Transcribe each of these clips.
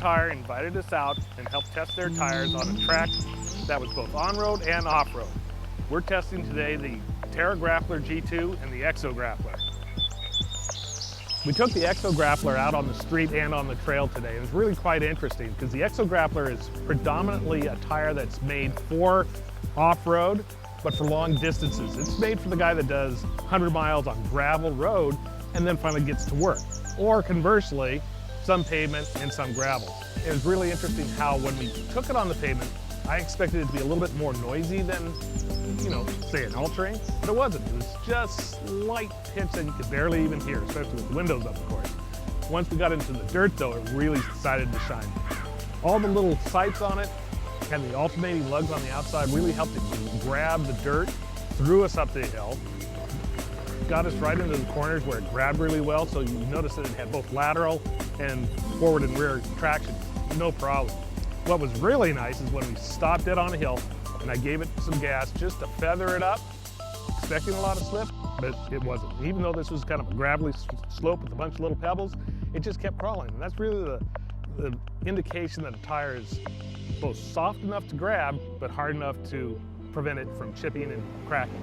Tire invited us out and helped test their tires on a track that was both on-road and off-road. We're testing today the Terra Grappler G2 and the Exo Grappler. We took the Exo Grappler out on the street and on the trail today. It was really quite interesting because the Exo Grappler is predominantly a tire that's made for off-road, but for long distances. It's made for the guy that does 100 miles on gravel road and then finally gets to work. Or conversely, some pavement and some gravel. It was really interesting how when we took it on the pavement, I expected it to be a little bit more noisy than, say an all-terrain, but it wasn't. It was just slight pitch that you could barely even hear, especially with the windows up, of course. Once we got into the dirt though, it really decided to shine. All the little sights on it and the alternating lugs on the outside really helped it grab the dirt, threw us up the hill, got us right into the corners where it grabbed really well, so you notice that it had both lateral and forward and rear traction, no problem. What was really nice is when we stopped it on a hill and I gave it some gas just to feather it up, expecting a lot of slip, but it wasn't. Even though this was kind of a gravelly slope with a bunch of little pebbles, it just kept crawling. And that's really the indication that a tire is both soft enough to grab, but hard enough to prevent it from chipping and cracking.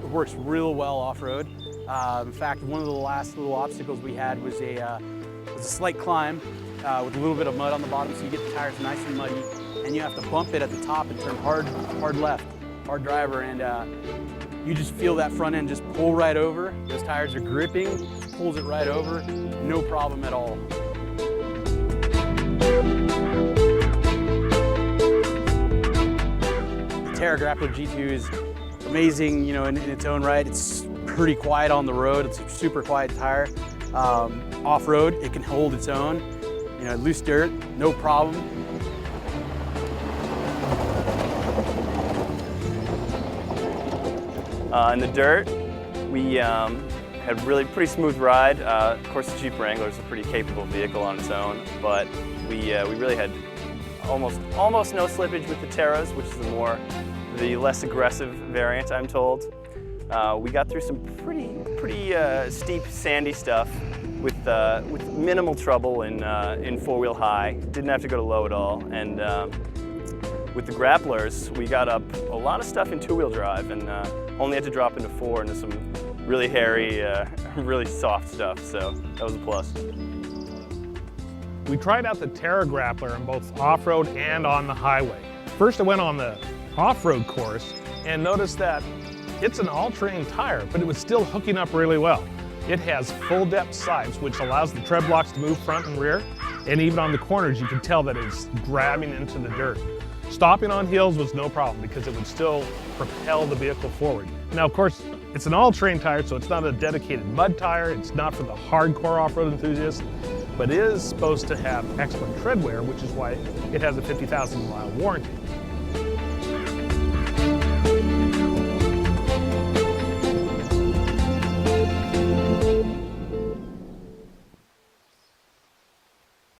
It works real well off-road. In fact, one of the last little obstacles we had was a slight climb with a little bit of mud on the bottom, so you get the tires nice and muddy, and you have to bump it at the top and turn hard left, hard driver, and you just feel that front end just pull right over. Those tires are gripping, just pulls it right over, no problem at all. The Terra Grappler G2 is amazing, in its own right. It's pretty quiet on the road. It's a super quiet tire. Off-road, it can hold its own. Loose dirt, no problem. In the dirt, we had really pretty smooth ride. Of course, the Jeep Wrangler is a pretty capable vehicle on its own, but we really had almost no slippage with the Terras, which is the less aggressive variant, I'm told. We got through some pretty steep, sandy stuff with minimal trouble in four-wheel high. Didn't have to go to low at all. And with the Grapplers, we got up a lot of stuff in two-wheel drive and only had to drop into four into some really hairy, really soft stuff. So that was a plus. We tried out the Terra Grappler on both off-road and on the highway. First I went on the off-road course and noticed that it's an all-terrain tire, but it was still hooking up really well. It has full depth sides, which allows the tread blocks to move front and rear, and even on the corners you can tell that it's grabbing into the dirt. Stopping on hills was no problem because it would still propel the vehicle forward. Now of course, it's an all-terrain tire, so it's not a dedicated mud tire, it's not for the hardcore off-road enthusiast, but it is supposed to have excellent tread wear, which is why it has a 50,000 mile warranty.